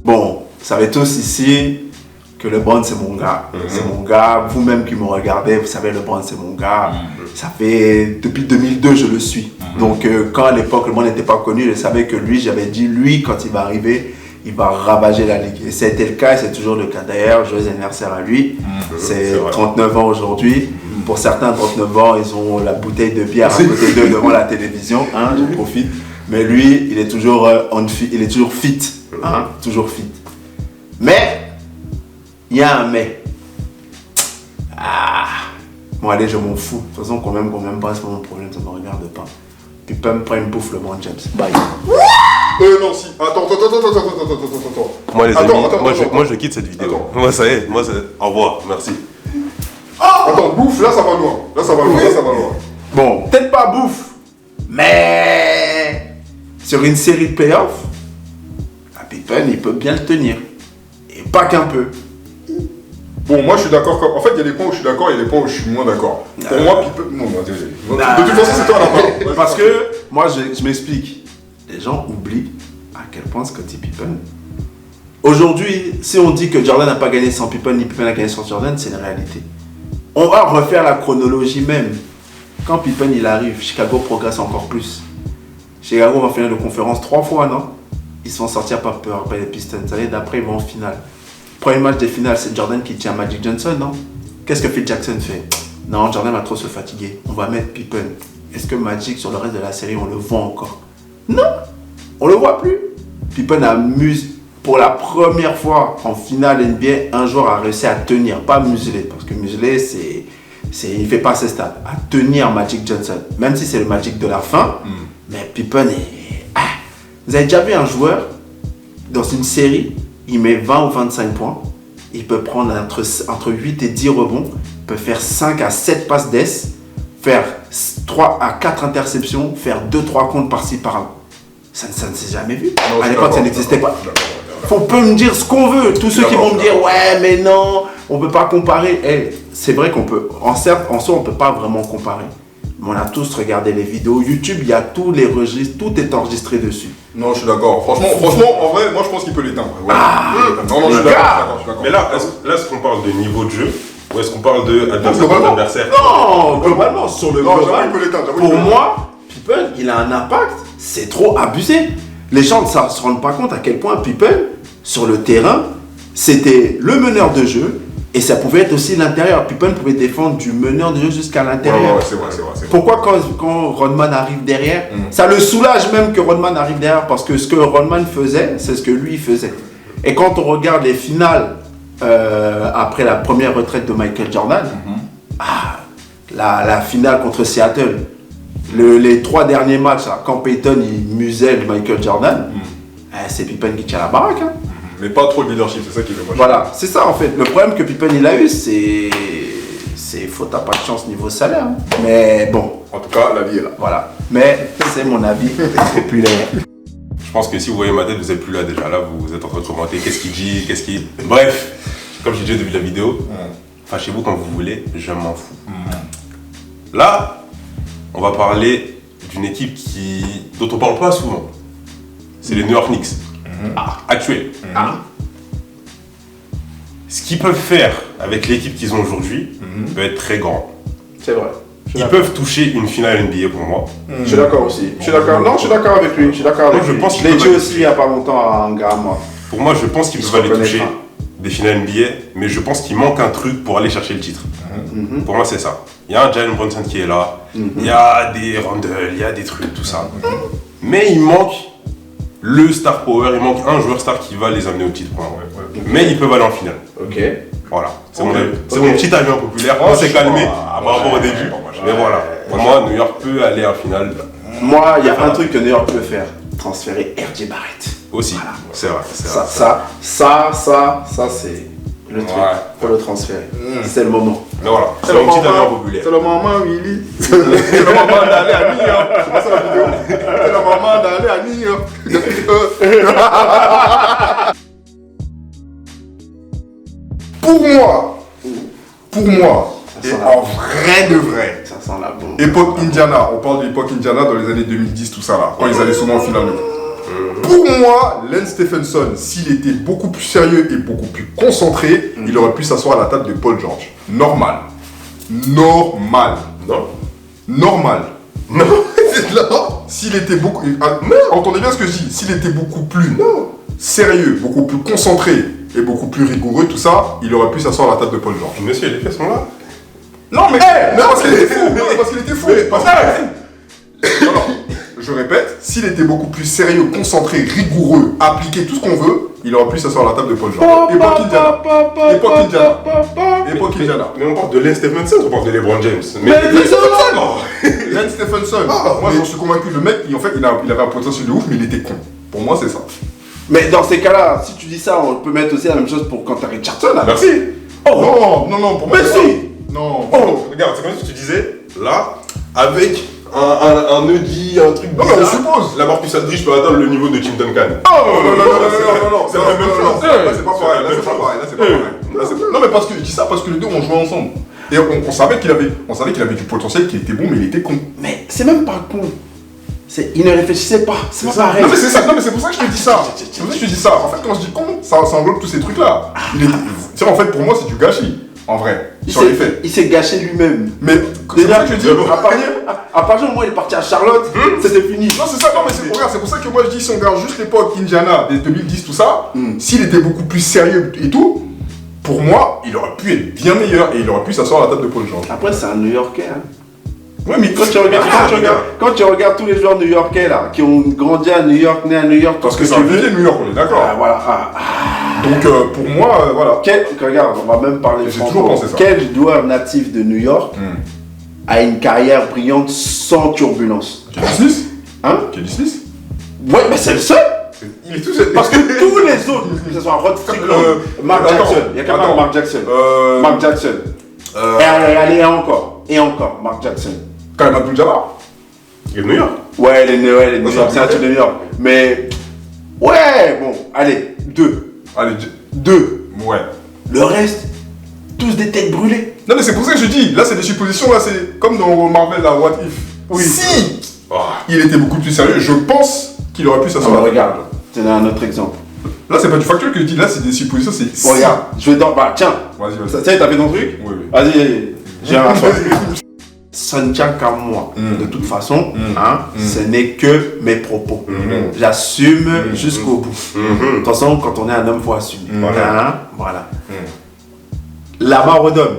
Bon, vous savez tous ici que LeBron c'est mon gars. C'est mon gars. Vous-même qui me regardez, vous savez LeBron c'est mon gars. Ça fait depuis 2002 je le suis. Donc quand à l'époque LeBron n'était pas connu, je savais que lui, j'avais dit lui quand il va arriver, il va ravager la ligue. Et ça a été le cas et c'est toujours le cas. D'ailleurs, joyeux anniversaire à lui. C'est 39 ans aujourd'hui. Pour certains 39 ans, ils ont la bouteille de bière à côté d'eux devant la télévision. Hein, je profite. Mais lui, il est toujours fit. Hein, toujours fit. Mais il y a un mais. Bon allez, je m'en fous. De toute façon, quand même pas, c'est pas mon problème, ça ne me regarde pas. Puis pas me prendre une bouffe LeBron James. Bye. Non, si. Attends. Moi, les amis, moi, je quitte cette vidéo. Attends. Moi, ça y est, au revoir, merci. Attends, bouffe, là, ça va loin. Là, ça va loin. Bon, peut-être pas bouffe, mais sur une série de playoffs, Pippen, il peut bien le tenir. Et pas qu'un peu. Bon, moi je suis d'accord. En fait, il y a des points où je suis d'accord et il y a des points où je suis moins d'accord. Pour moi, Pippen. Non, désolé. De toute façon, c'est toi la parole. Parce que, moi, je m'explique. Les gens oublient à quel point Scottie Pippen. Aujourd'hui, si on dit que Jordan n'a pas gagné sans Pippen, ni Pippen n'a gagné sans Jordan, c'est une réalité. On va refaire la chronologie même. Quand Pippen il arrive, Chicago progresse encore plus. Chicago va finir de conférence 3 fois, non? Ils se font sortir par les Pistons. L'année d'après, ils vont en finale. Premier match des finales, c'est Jordan qui tient Magic Johnson, non? Qu'est-ce que Phil Jackson fait? Non, Jordan va trop se fatiguer. On va mettre Pippen. Est-ce que Magic, sur le reste de la série, on le voit encore? Non, on le voit plus. Pippen amuse. Pour la première fois en finale NBA, un joueur a réussi à tenir, pas museler, parce que museler, il fait pas ses stats, à tenir Magic Johnson. Même si c'est le Magic de la fin, mais Pippen est... Vous avez déjà vu un joueur, dans une série, il met 20 ou 25 points, il peut prendre entre 8 et 10 rebonds, il peut faire 5 à 7 passes d'ess, faire 3 à 4 interceptions, faire 2-3 comptes par-ci par-là. Ça ne s'est jamais vu. Non, à l'époque, ça n'existait pas. Faut peut me dire ce qu'on veut. Tous ceux qui vont me dire ouais mais non, on peut pas comparer. C'est vrai qu'on peut. En soi, on peut pas vraiment comparer. Mais on a tous regardé les vidéos YouTube. Il y a tous les registres, tout est enregistré dessus. Non, je suis d'accord. Franchement, en vrai, moi je pense qu'il peut l'éteindre. Ouais. Non, je suis d'accord. Mais là, est-ce qu'on parle de niveau de jeu ou est-ce qu'on parle de adversaire? Non, globalement sur le global. Il peut l'éteindre. Pour moi, Pippen, il a un impact. C'est trop abusé. Les gens ne se rendent pas compte à quel point Pippen, sur le terrain, c'était le meneur de jeu et ça pouvait être aussi l'intérieur. Pippen pouvait défendre du meneur de jeu jusqu'à l'intérieur. Ouais, c'est vrai. Pourquoi quand Rodman arrive derrière, ça le soulage même que Rodman arrive derrière parce que ce que Rodman faisait, c'est ce que lui faisait. Et quand on regarde les finales après la première retraite de Michael Jordan, la finale contre Seattle, les 3 derniers matchs, là, quand Peyton il muselle Michael Jordan, c'est Pippen qui tient la baraque. Hein. Mais pas trop de leadership, c'est ça qui est dommage. Voilà, c'est ça en fait. Le problème que Pippen il a eu, c'est faute à pas de chance niveau salaire. Hein. Mais bon. En tout cas, la vie est là. Voilà. Mais c'est mon avis populaire. Je pense que si vous voyez ma tête, vous n'êtes plus là déjà. Là, vous êtes en train de commenter qu'est-ce qu'il dit, Bref, comme j'ai dit depuis la vidéo, fâchez-vous quand vous voulez, je m'en fous. Là, on va parler d'une équipe dont on parle pas souvent. C'est les New York Knicks. Actuels. Ce qu'ils peuvent faire avec l'équipe qu'ils ont aujourd'hui peut être très grand. C'est vrai. Ils peuvent toucher une finale NBA pour moi. Je suis d'accord aussi. Je suis d'accord avec lui. Je pense qu'il l'ai dit aussi il n'y a pas longtemps à un gars à moi. Pour moi, je pense qu'ils peuvent aller toucher des finales NBA, mais je pense qu'il manque un truc pour aller chercher le titre. Pour moi, c'est ça. Il y a un Jalen Brunson qui est là, il y a des Randle, il y a des trucs, tout ça. Mais il manque le star power, il manque un joueur star qui va les amener au titre. Mais ils peuvent aller en finale. Ok. Voilà, c'est mon petit avis impopulaire. On s'est calmé par rapport au début. Mais voilà, pour moi, New York peut aller en finale. Moi, il y a un truc que New York peut faire, transférer R.J. Barrett. Aussi, voilà. C'est vrai. Ça c'est le truc. Faut le transférer. C'est le moment. Mais voilà, c'est mon petit avis impopulaire. C'est le moment, Willy. C'est le moment d'aller à New York. C'est pas ça la vidéo. C'est le moment d'aller à New York. Pour moi, et en vrai de vrai, ça sent la bombe. époque Indiana, on parle de l'époque Indiana dans les années 2010, tout ça là, quand ils allaient souvent en finale. pour moi, Lance Stephenson, s'il était beaucoup plus sérieux et beaucoup plus concentré, il aurait pu s'asseoir à la table de Paul George. Normal. Normal. Non. Normal. Non. S'il était beaucoup... Entendez bien ce que je dis. S'il était beaucoup plus sérieux, beaucoup plus concentré et beaucoup plus rigoureux, tout ça, il aurait pu s'asseoir à la table de Paul George. Monsieur, les faits sont là. Non, mais... parce qu'il était fou. Parce qu'il était fou. Alors, je répète, s'il était beaucoup plus sérieux, concentré, rigoureux, appliqué, tout ce qu'on veut, il aurait pu s'asseoir à la table de Paul George. Époque Indiana. Époque Indiana. Époque Indiana. Mais on parle de Lance Stephenson, on parle de LeBron James. Mais Lance Stephenson, moi j'en suis convaincu, le mec, en fait, il avait un potentiel de ouf, mais il était con. Pour moi, c'est ça. Mais dans ces cas-là, si tu dis ça, on peut mettre aussi la même chose pour Quentin Richardson. Là. Merci. Non, pour moi. Mais si. Non. Regarde, c'est comme si tu disais, là, avec un Eudi, un truc Non, mais on suppose. La Marcus Aldridge peut atteindre le niveau de Tim Duncan. Non, c'est la même chose. Là, c'est pas pareil. Non, mais parce que je dis ça parce que les deux ont joué ensemble. Et on savait qu'il avait du potentiel, qu'il était bon, mais il était con. Mais c'est même pas con. Il ne réfléchissait pas. C'est pas pareil. Non, mais c'est ça. Non, mais c'est pour ça que je te dis ça. C'est pour ça que je te dis ça. En fait, quand je dis con, ça englobe tous ces trucs-là. En fait, pour moi, c'est du gâchis. En vrai, sur les faits. Il s'est gâché lui-même. Mais déjà, je dis, à partir du moment où il est parti à Charlotte, c'était fini. Non, c'est ça, non, mais c'est pour ça que moi je dis, si on regarde juste l'époque Indiana, des 2010, tout ça, s'il était beaucoup plus sérieux et tout, pour moi, il aurait pu être bien meilleur et il aurait pu s'asseoir à la table de Paul George. Après, c'est un New-Yorkais. Hein. Ouais, mais quand tu regardes tous les joueurs new-yorkais là, qui ont grandi à New York, nés à New York, parce que c'est un villes New York, on est d'accord. Voilà. Donc pour moi, voilà. Regarde, on va même parler. J'ai toujours pensé ça. Quel joueur natif de New York a une carrière brillante sans turbulence? Kelly Smith. Hein? Kelly Smith. Ouais, mais c'est le seul. Il est tout seul. Parce que tous les autres, que ce soit Rod Strickland, Mark Jackson, il y a qu'à part Mark Jackson. Mark Jackson. Et encore, Mark Jackson. Kareem Abdul-Jabbar. Il est de New York. Ouais, les New York, c'est un truc de New York. Mais, ouais, bon, allez, deux. Ouais. Le reste, tous des têtes brûlées. Non, mais c'est pour ça que je dis, là, c'est des suppositions, là, c'est comme dans Marvel, là, What If. Oui. Si il était beaucoup plus sérieux, je pense qu'il aurait pu s'asseoir. Regarde, c'est un autre exemple. Là, c'est pas du factuel que je dis, là, c'est des suppositions, c'est. Bon, regarde, je vais tiens. Vas-y. Ça y est, t'as fait ton truc? Oui. Vas-y, j'ai un ça ne tient qu'à moi. De toute façon, ce n'est que mes propos. J'assume jusqu'au bout. De toute façon, quand on est un homme, il faut assumer. Voilà. Lamar Odom,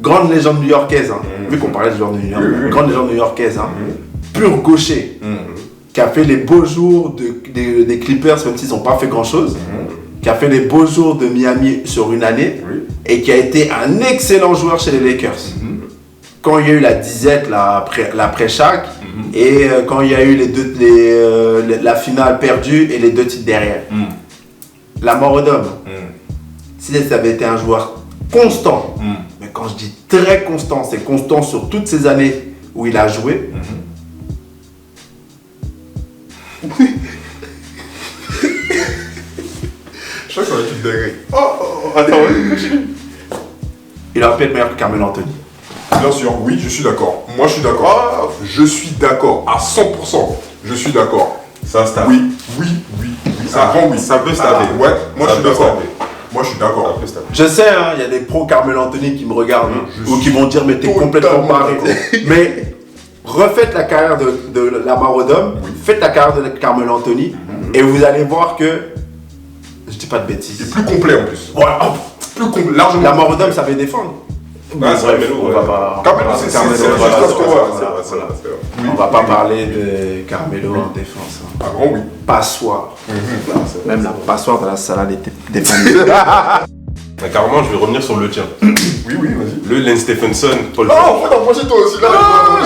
grande légende new-yorkaise, vu qu'on parlait de joueur de New York, grande légende new-yorkaise, pur gaucher, qui a fait les beaux jours des Clippers, même s'ils n'ont pas fait grand-chose, qui a fait les beaux jours de Miami sur une année, et qui a été un excellent joueur chez les Lakers. Quand il y a eu la disette l'après-chaque, et quand il y a eu la finale perdue et les 2 titres derrière. Lamar Odom, si ça avait été un joueur constant, mais quand je dis très constant, c'est constant sur toutes ces années où il a joué. Je crois que ça va être une dinguerie. Attends, continue. Il aurait pu être meilleur que Carmelo Anthony. Bien sûr, oui, je suis d'accord. Moi, je suis d'accord. Je suis d'accord à 100%. Je suis d'accord. Ça stable. Oui. Ça peut stable. Ouais, moi je suis d'accord. Moi je suis d'accord. Je sais, il y a des pros Carmelo Anthony qui me regardent ou qui vont dire mais t'es complètement barré. Mais refaites la carrière de Lamar Odom, faites la carrière de Carmelo Anthony et vous allez voir que je dis pas de bêtises. C'est plus complet en plus. Ouais, plus complet, largement. Lamar Odom savait défendre. C'est Carmelo, on va pas. Carmelo, c'est on va pas parler de Carmelo en défense. Ah bon, oui. Passoire. Même la passoire de la salade était défendue. Carrément, je vais revenir sur le tien. Oui, vas-y. Le Lance Stephenson, Paul George. Oh, faut t'approcher toi aussi là. Non,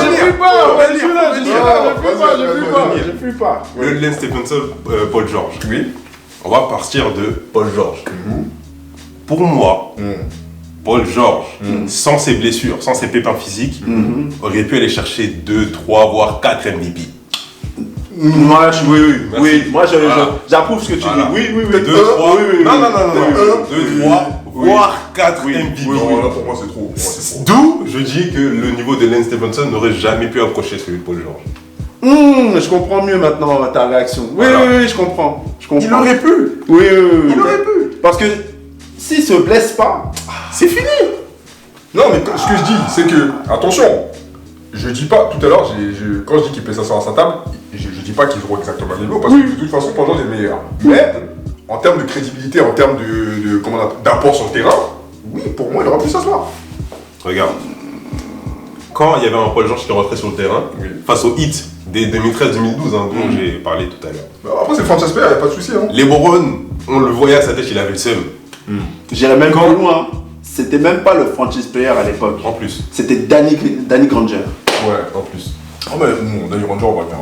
je fuis pas. Le Lance Stephenson, Paul George. Oui. On va partir de Paul George. Pour moi, Paul George, sans ses blessures, sans ses pépins physiques, aurait pu aller chercher 2, 3, voire 4 MVP. Moi, oui. Moi, j'approuve ce que tu dis. Oui. 2, 3, non. 2, 3, voire 4 MVP. Oui, là pour moi c'est trop. D'où je dis que le niveau de Lance Stephenson n'aurait jamais pu approcher celui de Paul George. Je comprends mieux maintenant ta réaction. Oui, Voilà. oui, je comprends. Il aurait pu. Oui, oui, oui. Il aurait pu. Parce que s'il se blesse pas, C'est fini. Non, mais ce que je dis, c'est que, attention, je dis pas, tout à l'heure, quand je dis qu'il peut s'asseoir à sa table, je dis pas qu'ils joueront exactement le niveau, parce que de toute façon, Paul George est le meilleur. Mais, en termes de crédibilité, en termes d'apport sur le terrain, oui, pour moi, il aurait pu s'asseoir. Regarde. Quand il y avait un Paul George qui rentrait sur le terrain, Oui. face au hit des 2013-2012, dont j'ai parlé tout à l'heure. Bah, après, c'est Francis Player, il n'y a pas de souci. Hein. LeBron, on le voyait à sa tête, il avait le seum. j'irais même plus loin. C'était même pas le franchise player à l'époque. En plus. C'était Danny Granger. Ouais, en plus. Oh, mais bon, Danny Ranger, on va bien.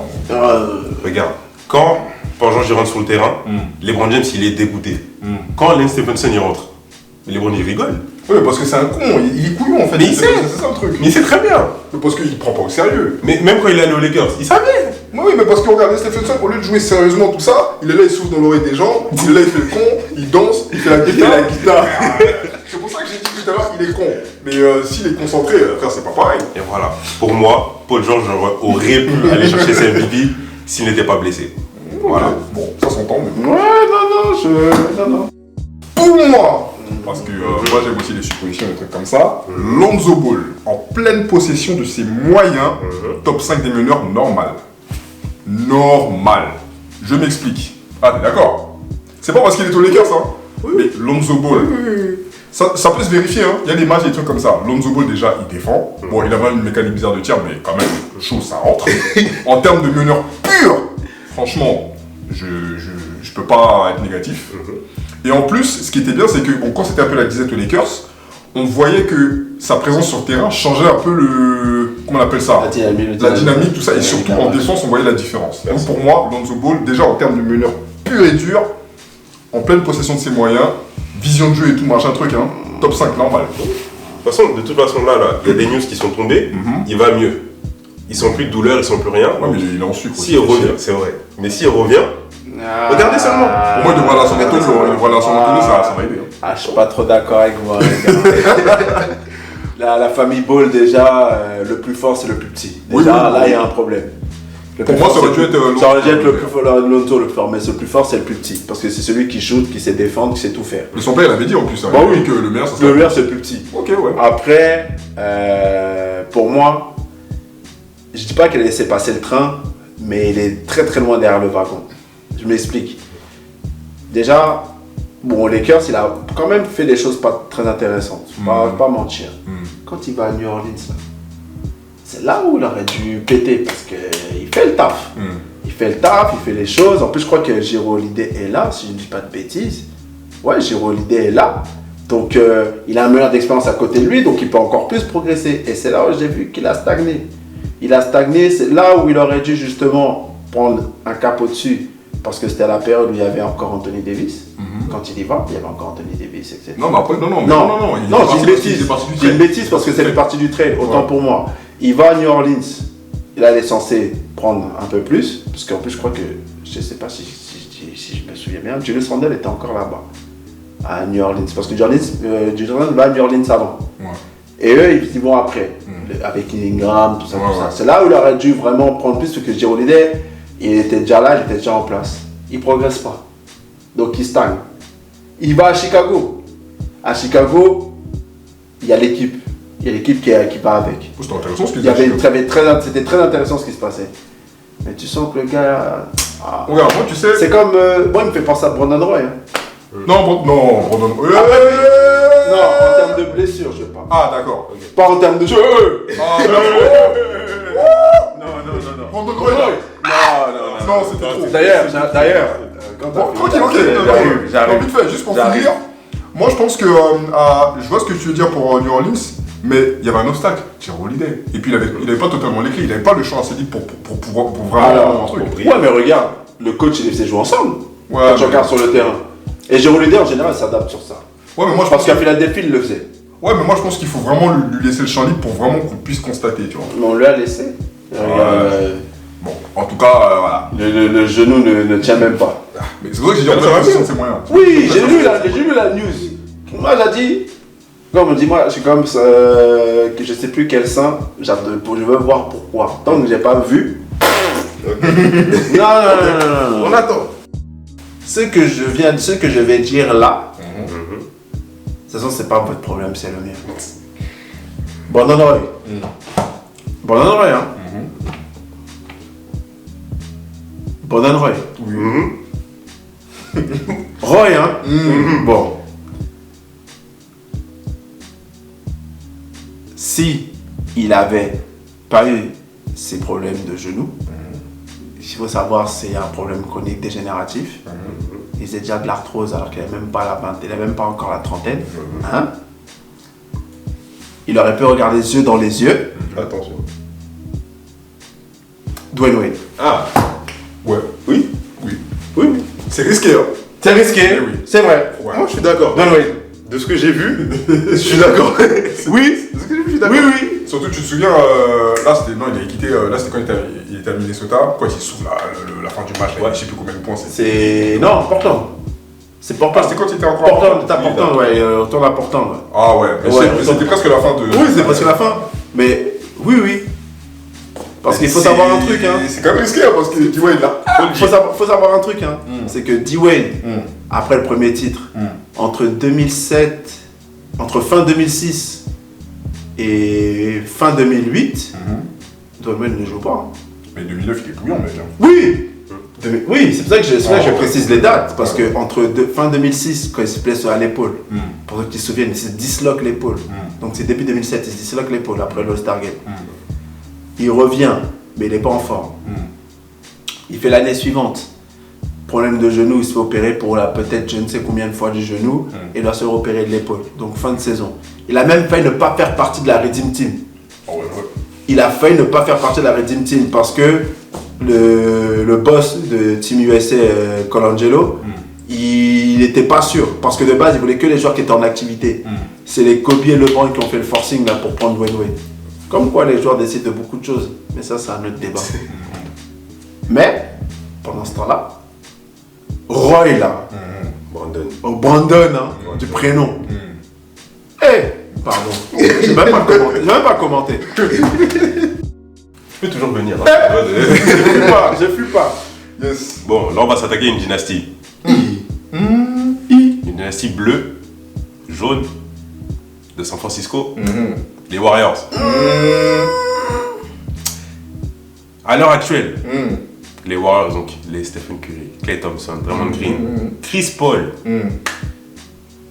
Regarde, quand Paul George il rentre sur le terrain, LeBron James il est dégoûté. Quand Lane Stephenson il rentre, LeBron il rigole. Oui, parce que c'est un con, il est couillon en fait. Mais il sait. C'est ça le truc. Mais il sait très bien. Mais parce qu'il prend pas au sérieux. Mais même quand il est allé aux Lakers, il savait. Oui, mais parce que regardez Stephenson, au lieu de jouer sérieusement tout ça, il est là, il souffle dans l'oreille des gens, il est là, il fait le con, il danse, il fait la guitare. C'est pour ça que j'ai dit tout à l'heure qu'il est con. Mais s'il est concentré, frère, c'est pas pareil. Et voilà. Pour moi, Paul George aurait pu aller chercher ses MVP s'il n'était pas blessé. Voilà. Bon, ça s'entend, mais Ouais, non. pour moi, parce que moi j'aime aussi les suppositions, des trucs comme ça, Lonzo Ball, en pleine possession de ses moyens, top 5 des meneurs, normal. Normal. Je m'explique. Ah, t'es d'accord? C'est pas parce qu'il est aux Lakers, hein. Mais Lonzo Ball, ça peut se vérifier, hein. Il y a des matchs, des trucs comme ça. Lonzo Ball, déjà, il défend. Bon, il a vraiment une mécanique bizarre de tir, mais quand même, chaud, ça rentre. En termes de meneur pur, franchement, je peux pas être négatif. Et en plus, ce qui était bien, c'est que bon, quand c'était un peu la disette aux Lakers, on voyait que sa présence sur le terrain changeait un peu le... Comment on appelle ça? La dynamique, tout ça. Et surtout, en défense, on voyait la différence. Donc pour moi, Lonzo Ball, déjà en termes de meneur pur et dur, en pleine possession de ses moyens, vision de jeu et tout, machin truc, hein, top 5, normal. De toute façon, là, il y a des news qui sont tombées, il va mieux. Ils sont plus de douleur, ils sont plus rien. Ouais, mais il est en sucre. S'il revient, c'est vrai. Mais s'il revient, regardez seulement. Pour moi, il devrait aller à San Antonio, ça va aider. hein. Ah, je suis pas trop d'accord avec vous. La famille Ball, déjà, le plus fort, c'est le plus petit. Déjà, là, il y a un problème. Pour moi, ça aurait dû être Ça aurait dû être le plus fort, Lonzo le plus fort, mais le plus fort, c'est le plus petit. Parce que c'est celui qui shoot, qui sait défendre, qui sait tout faire. Mais son père, il avait dit en plus, hein, Bah il a oui. dit que le meilleur, ça Le serait... meilleur, c'est le plus petit. Ok, ouais. Après, pour moi, je dis pas qu'il a laissé passer le train, mais il est très très loin derrière le wagon. Je m'explique. Déjà, bon, Lakers, il a quand même fait des choses pas très intéressantes. Pas mentir. Quand il va à New Orleans, là, c'est là où il aurait dû péter parce qu'il fait le taf. Il fait le taf, il fait les choses. En plus, je crois que Jrue Holiday est là, si je ne dis pas de bêtises. Ouais, Jrue Holiday est là. Donc, il a un meilleur d'expérience à côté de lui, donc il peut encore plus progresser. Et c'est là où j'ai vu qu'il a stagné. Il a stagné, c'est là où il aurait dû justement prendre un cap au-dessus. Parce que c'était à la période où il y avait encore Anthony Davis. Quand il y va, il y avait encore Anthony Davis, etc. Non, mais après, non, j'ai une bêtise. J'ai une bêtise parce que c'est fait partie du trade, autant pour moi. Il va à New Orleans, il est censé prendre un peu plus, parce qu'en plus, je crois que, je ne sais pas si je me souviens bien, Julius Randle était encore là-bas, à New Orleans, parce que Julius Randle va à New Orleans avant. Et eux, ils vont après, avec Ingram, tout ça. C'est là où il aurait dû vraiment prendre plus, parce que Jrue Holiday, il était déjà là, il était déjà en place. Il ne progresse pas. Donc il stagne. Il va à Chicago. À Chicago, il y a l'équipe. Il y a l'équipe qui va avec. C'était intéressant ce qu'il C'était très intéressant ce qui se passait. Mais tu sens que le gars... Regarde, moi tu sais... C'est comme... moi, il me fait penser à Brandon Roy. Hein. Non, Brandon... Non, en termes de blessure, je parle. Ah, d'accord. Okay. Pas en termes de jeu. Non. Brandon Roy, non, c'était trop. D'ailleurs, tranquille, ok. J'arrive. Vite fait, juste pour finir. Moi, je pense que... je vois ce que tu veux dire pour New Orleans, mais il y avait un obstacle, Jrue Holiday. Et puis, il avait pas totalement les clés, il avait pas le champ assez libre pour vraiment un truc. Ouais, mais regarde, le coach, il les faisait jouer ensemble. Ouais, quand tu regardes sur le terrain. Et Jrue Holiday, en général, s'adapte sur ça. Ouais, mais moi, je pense qu'à Philadelphie, il le faisait. Ouais, mais moi, je pense qu'il faut vraiment lui laisser le champ libre pour vraiment qu'on puisse constater, tu vois. Mais on lui a laissé. Bon, en tout cas, voilà. Le genou ne tient même pas. Mais c'est vrai que j'ai dit en possession de ses moyens. Oui, j'ai lu la news. Moi, j'ai dit... Comme on me dit, moi, je suis comme que je sais plus quel sein, je veux voir pourquoi. Tant que j'ai pas vu, Non. On attend. Ce que je vais dire là, de toute façon, c'est pas votre problème, c'est le mien. Brandon Roy. Brandon Roy, hein. Brandon Roy. Roy, hein. Bon. Si il avait pas eu ces problèmes de genoux, il faut savoir c'est un problème chronique dégénératif. Il faisait déjà de l'arthrose alors qu'il n'avait même pas la vingtaine, il n'avait même pas encore la trentaine. Hein? Il aurait pu regarder les yeux dans les yeux. Attention. Dwayne Wade. Ah. Ouais. Oui. Oui. C'est risqué, hein. C'est risqué, oui. c'est vrai. Ouais. Moi, je suis d'accord. Dwayne Wade. De ce que j'ai vu, je suis d'accord. Oui. De ce que j'ai vu, je suis d'accord. Oui. Surtout, tu te souviens, là, c'était. Non, il a quitté. Là, c'était quand il était à Minnesota. Quand il souffle la fin du match, là, je sais plus combien de points c'est. C'est. Non, Portland. C'est Portland. Ah, c'était quand il était encore Portland, t'as Portland, ouais, retourne à Portland. Ouais. Ah ouais, mais Ouais, c'était presque la fin de. Oui, c'est presque la fin. Mais oui. Parce qu'il faut savoir un truc, hein. C'est quand même risqué, hein, parce que tu vois, il l'a. Faut savoir un truc, hein. C'est que D-Wade, après le premier titre, entre fin 2006 et fin 2008, Dwayne ne joue pas. Hein. Mais 2009, il est bouillant, mec. Oui. Oui, c'est pour ça que je précise les dates, parce que entre fin 2006, quand il se blesse à l'épaule, pour ceux qui se souviennent, il se disloque l'épaule. Donc c'est début 2007, il se disloque l'épaule après l'All-Star Game. Il revient, mais il n'est pas en forme. Il fait l'année suivante. Problème de genou, il se fait opérer pour peut-être je ne sais combien de fois du genou et doit se repérer de l'épaule. Donc fin de saison. Il a même failli ne pas faire partie de la Redeem Team. Il a failli ne pas faire partie de la Redeem Team parce que le boss de Team USA, Colangelo, il n'était pas sûr. Parce que de base, il voulait que les joueurs qui étaient en activité. C'est les Kobe et LeBron qui ont fait le forcing là, pour prendre Dwayne Wade. Comme quoi les joueurs décident de beaucoup de choses. Mais ça, c'est un autre débat. Mais, pendant ce temps-là, Roy là, Brandon, hein, du prénom. Pardon. Je n'ai même pas commenté. Tu peux toujours venir. Je fuis pas. Yes. Bon, là, on va s'attaquer à une dynastie. Une dynastie bleue, jaune, de San Francisco. Les Warriors. À l'heure actuelle, les Warriors, donc les Stephen Curry, Klay Thompson, Draymond Green, Chris Paul,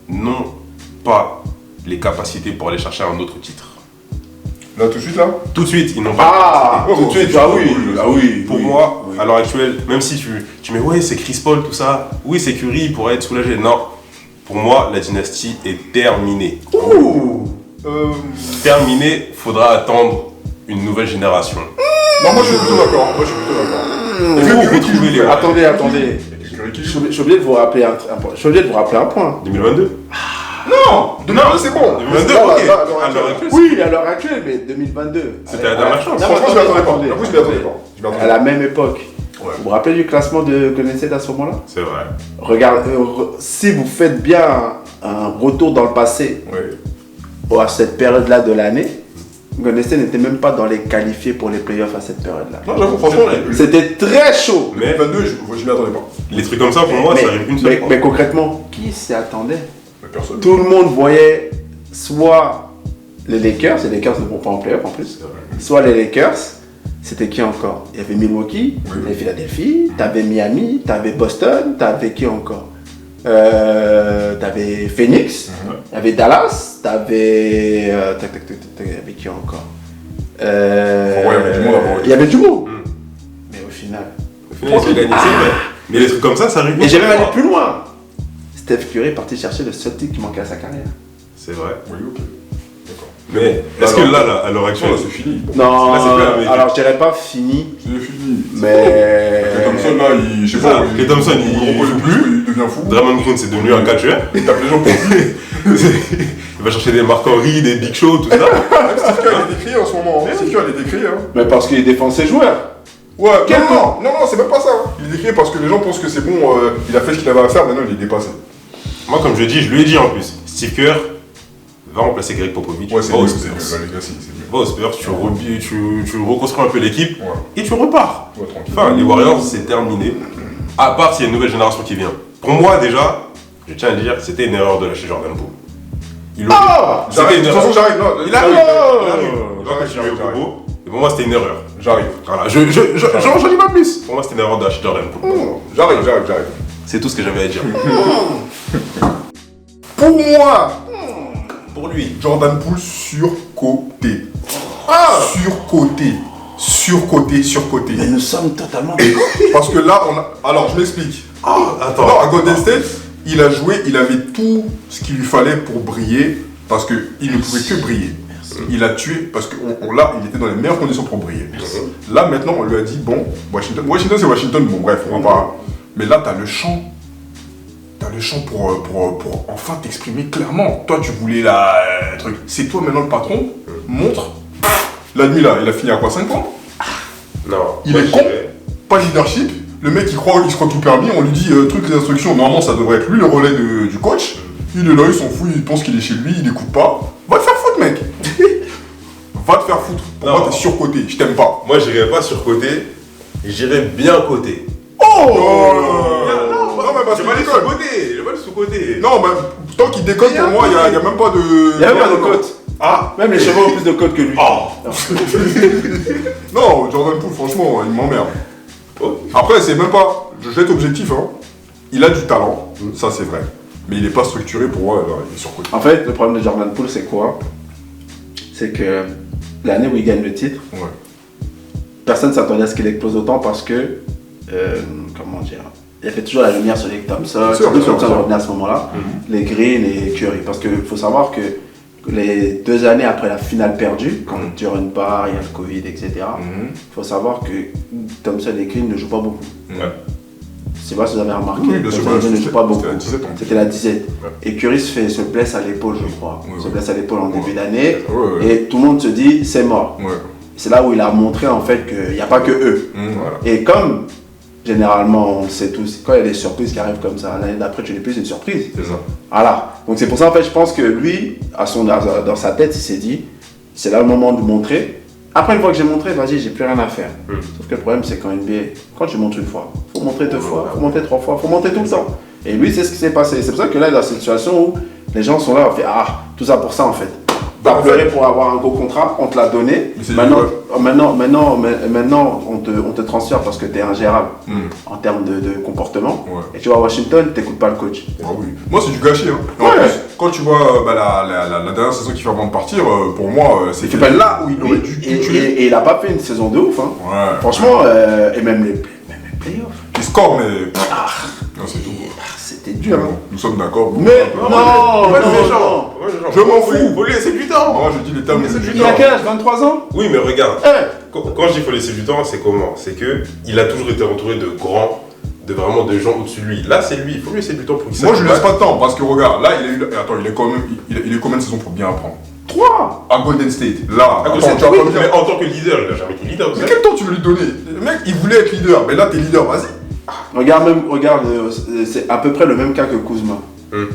n'ont pas les capacités pour aller chercher un autre titre. Là, tout de suite, là. Tout de suite, ils n'ont pas Tout de suite, oui. Pour moi, à l'heure actuelle, même si tu mets ouais, c'est Chris Paul, tout ça, oui, c'est Curry, il pourrait être soulagé. Non, pour moi, la dynastie est terminée. Terminée, faudra attendre une nouvelle génération. Non, moi je suis plutôt d'accord. Attendez. Je suis obligé de vous rappeler un point. 2022 Non, 2022 c'est bon. 2022, Là, ok. là, à l'heure actuelle. Oui, à l'heure actuelle, mais 2022. C'était la dernière chance. Franchement, je m'y attendais pas. En plus, je m'y attendais pas. À la même époque. Ouais. Vous vous rappelez du classement de Golden State à ce moment-là? C'est vrai. Regardez, si vous faites bien un retour dans le passé, à cette période-là de l'année, Golden State n'était même pas dans les qualifiés pour les playoffs à cette période-là. Non, j'avoue, franchement, C'était très chaud. Mais 2022, je m'y attendais pas. les trucs comme ça, pour moi, ça arrive une seule fois. Mais concrètement, qui s'y attendait? Personne. Tout le monde voyait soit les Lakers ne vont pas en playoff en plus, soit les Lakers, c'était qui encore? Il y avait Milwaukee, il y avait Philadelphie, t'avais Miami, t'avais Boston, t'avais qui encore? T'avais Phoenix, il y avait Dallas, t'avais. Il y avait qui encore? Il y avait du monde. Mais au final. Ils ont gagné, c'est vrai. Mais les trucs comme ça arrive une Et j'ai même seule allé fois. plus loin. Steph Curry est parti chercher le seul titre qui manquait à sa carrière. C'est vrai. Oui, ok. D'accord. Mais est-ce que là, à l'heure actuelle, C'est fini. Non, là, c'est plus la même alors je dirais pas fini, C'est fini. mais. Klay Thompson, là, je sais Ça, pas. Klay Thompson, il joue plus. Il devient fou. Draymond Green, c'est devenu un catcheur. Il tape les gens pour lui. Il va chercher des Marc Henry, des Big Show, tout ça. Même Steve Kerr, il est décrié en ce moment. Steve Kerr, il est décrié. Mais parce qu'il défend ses joueurs. Ouais, non, c'est même pas ça. Il est décrié parce que les gens pensent que c'est bon, il a fait ce qu'il avait à faire, maintenant il est dépassé. Moi, comme je dis, je lui ai dit en plus, Steve Kerr va remplacer Greg Popovich. Ouais, c'est va aux mieux, Spurs. c'est mieux, la Legacy, c'est mieux. Va aux Spurs, tu reconstruis un peu l'équipe Ouais. et tu repars. Ouais, tranquille. Enfin, les Warriors, c'est terminé. À part s'il y a une nouvelle génération qui vient. Pour moi, déjà, je tiens à dire, c'était une erreur de lâcher Jordan Poole. Il aurait- C'était J'arrive, une de toute façon, erreur. j'arrive. Non, Il arrive. j'arrive. Il va continuer au propos. Et pour moi, c'était une erreur. J'arrive. Voilà, j'en dis pas plus. Pour moi, c'était une erreur de lâcher Jordan Poole. J'arrive. C'est tout ce que j'avais à dire. Pour moi, Pour lui. Jordan Poole surcoté. Surcoté. Mais nous sommes totalement d'accord. Parce que là, alors, je m'explique. Attends. Non, à Golden State, il a joué, il avait tout ce qu'il lui fallait pour briller, parce qu'il ne pouvait que briller. Il a tué, parce que là, il était dans les meilleures conditions pour briller. Là, maintenant, on lui a dit, bon, Washington, c'est Washington, bon, bref, on va pas. Mais là, t'as le champ. T'as le champ pour enfin t'exprimer clairement. Toi, tu voulais la truc. C'est toi maintenant le patron. Montre. La nuit, là, il a fini à quoi, 5 ans? Non. Il moi, est je con. dirais- Pas de leadership. Le mec, il se croit tout permis. On lui dit, truc, les instructions. Normalement, ça devrait être lui le relais du coach. Il est là, il s'en fout, il pense qu'il est chez lui, il écoute pas. Va te faire foutre, mec. Va te faire foutre. Pour Non. moi, t'es surcoté. Je t'aime pas. Moi, j'irais pas sur côté, j'irais bien côté. Oh Non, mais parce j'ai qu'il pas dit déconne. sous-côté, j'ai pas dit sous-côté. Non, mais tant qu'il déconne, pour moi, il y a même pas de. Il y a même pas de cote. Ah, Même les chevaux ont plus de cote que lui. oh. Non, Jordan Poole, franchement, il m'emmerde. Oh. Après, c'est même pas. Je vais être objectif, hein. Il a du talent, ça c'est vrai. Mais il est pas structuré pour moi, alors, il est surcoté. En fait, le problème de Jordan Poole, c'est quoi? C'est que l'année où il gagne le titre, Ouais. personne ne s'attendait à ce qu'il explose autant parce que, comment dire, il y avait toujours la lumière sur les Thompson, Bien sûr, surtout bien sûr, Thompson bien sûr. revenait à ce moment-là, les Green et Curry. Parce qu'il faut savoir que les 2 années après la finale perdue, quand Duran part, il y a le Covid, etc., il faut savoir que Thompson et Green ne jouent pas beaucoup. Ouais. Je sais pas si vous avez remarqué, Oui, bien sûr, Thompson et Green ne jouent pas beaucoup. c'était la 17 ans. C'était la 17. Ouais. Et Curry se blesse à l'épaule, je crois. Oui, Se oui. blesse à l'épaule en Ouais. début d'année. Ouais. Et tout le monde se dit, c'est mort. Ouais. C'est là où il a montré en fait qu'il n'y a pas que eux. Voilà. Et comme généralement on le sait tous, quand il y a des surprises qui arrivent comme ça, l'année d'après tu n'es plus une surprise. C'est ça. Voilà. Donc c'est pour ça en fait je pense que lui, dans sa tête, il s'est dit, c'est là le moment de montrer. Après une fois que j'ai montré, vas-y, j'ai plus rien à faire. Sauf que le problème c'est qu'en NBA, quand tu montres une fois, faut montrer 2 fois, faut montrer 3 fois, faut montrer tout le temps. Et lui c'est ce qui s'est passé. C'est pour ça que là il est dans cette situation où les gens sont là, on fait tout ça pour ça en fait. T'as Bah, en pleuré fait- pour avoir un gros contrat, on te l'a donné. Mais c'est Maintenant, on te transfère parce que tu es ingérable en termes de comportement. Ouais. Et tu vas à Washington, tu n'écoutes pas le coach. Ah oui. Moi, c'est du gâchis. Hein. En Ouais. plus, quand tu vois la dernière saison qu'il fait avant de partir, pour moi, c'est Tu peux là où il aurait dû et, tuer. et il n'a pas fait une saison de ouf. Hein. Ouais. Franchement, et même les playoffs. Il score, mais. Non, c'est tout. C'était dur. Hein. Nous sommes d'accord. Mais non, Ouais, non, le non. méchant. Ouais, le méchant. Je m'en fous. Faut lui laisser du temps. Moi, je dis les termes. Mais c'est du du Il a temps. quel âge, 23 ans? Oui, mais regarde. Eh, Quand je dis faut laisser du temps, c'est comment? C'est que il a toujours été entouré de grands, de vraiment de gens au-dessus de lui. Là, c'est lui. Il faut lui laisser du temps pour qu'il Moi, je lui laisse s'acclimate. pas de temps parce que regarde, là, il a eu. Attends, il est quand même. Il a combien de saisons pour bien apprendre 3. À Golden State. Là, Ah, attends, c'est- tu vas oui, pas me dire. mais en tant que leader, il n'a jamais été leader. vous Mais savez. quel temps tu veux lui donner? Le mec, il voulait être leader. Mais là, t'es leader, vas-y. Regarde, c'est à peu près le même cas que Kuzma.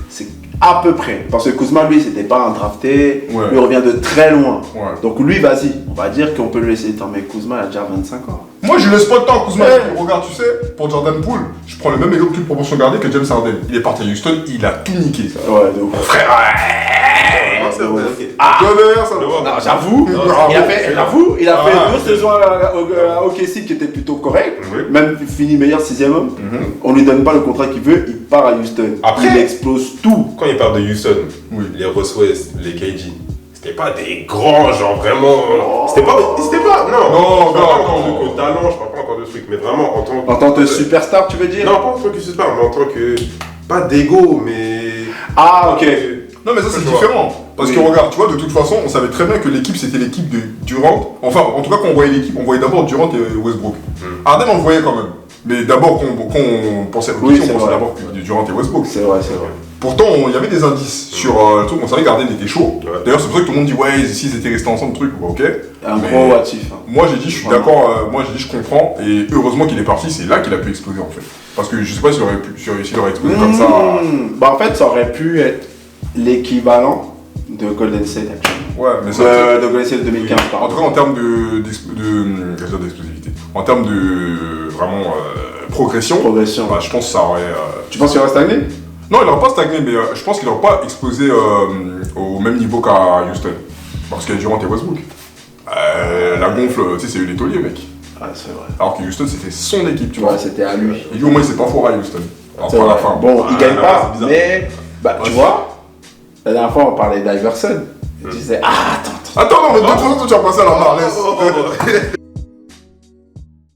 C'est à peu près. Parce que Kuzma, lui, c'était pas un drafté. Ouais. Lui, il revient de très loin. Ouais. Donc lui, vas-y. On va dire qu'on peut lui laisser le temps. Mais Kuzma, il a déjà 25 ans. Moi, je lui laisse pas de temps, Kuzma. Ouais. Regarde, tu sais, pour Jordan Poole, je prends le même exemple de proportion gardée que James Harden. Il est parti à Houston, il a tout niqué. Ouais, de ouf. Ah, c'est vrai, ok. Tonnerre, ça Le va. voir. Non, j'avoue, Bravo. il a fait Ah. 2 saisons à OKC qui étaient plutôt correctes, Oui. même fini meilleur 6ème homme. On lui donne pas le contrat qu'il veut, il part à Houston. Après- il explose tout. Quand il part de Houston, Oui. les Russ West, les KG, c'était pas des grands, genre vraiment. C'était pas. Non, Non, je parle pas non, encore non. de talent, je parle pas encore de trucs, mais vraiment en tant que. En tant que superstar, tu veux dire? Non, pas en tant que superstar, mais en tant que. Pas d'ego, mais. Ah, ok. Non, mais ça, c'est Je vois. différent. Parce que Oui. regarde, tu vois, de toute façon, on savait très bien que l'équipe, c'était l'équipe de Durant. Enfin, en tout cas, quand on voyait l'équipe, on voyait d'abord Durant et Westbrook. Harden, on le voyait quand même. Mais d'abord, quand on pensait Oui, on c'est pensait vrai. d'abord que Durant et Westbrook. C'est vrai, c'est vrai. Pourtant, il y avait des indices sur le truc. On savait que Harden était chaud. Ouais. D'ailleurs, c'est pour ça que tout le monde dit, ouais, s'ils étaient restés ensemble, truc, ok. Un Mais- gros watif. Hein. Moi, j'ai dit, je suis Vraiment. d'accord. Moi, j'ai dit, je comprends. Et heureusement qu'il est parti. C'est là qu'il a pu exploser, en fait. Parce que je sais pas s'il aurait pu, s'il aurait explosé comme ça. Bah, en fait, ça aurait pu être l'équivalent de Golden State actuellement. Ouais, mais ça. De Golden State 2015, En pardon. tout cas, en termes d'explosivité, en termes de vraiment progression, Progression. bah, je pense que ça aurait. Tu penses qu'il va stagner? Non, il n'aura pas stagné, mais je pense qu'il n'aura pas explosé au même niveau qu'à Houston. Parce qu'il y a Durant et Westbrook. La gonfle, tu sais, c'est eu les tauliers, mec. Ouais, c'est vrai. Alors que Houston, c'était son équipe, tu vois. Ouais, c'était à lui. Et lui, au moins, il s'est pas foiré à Houston. C'est Enfin, à la vrai. fin. Bon, il gagne là, pas, c'est bizarre. mais bah, tu vois, la dernière fois on parlait d'Iverson. Tu disais, ah, attends. Attends, non, mais 2 secondes, tu vas passer à la Marlès.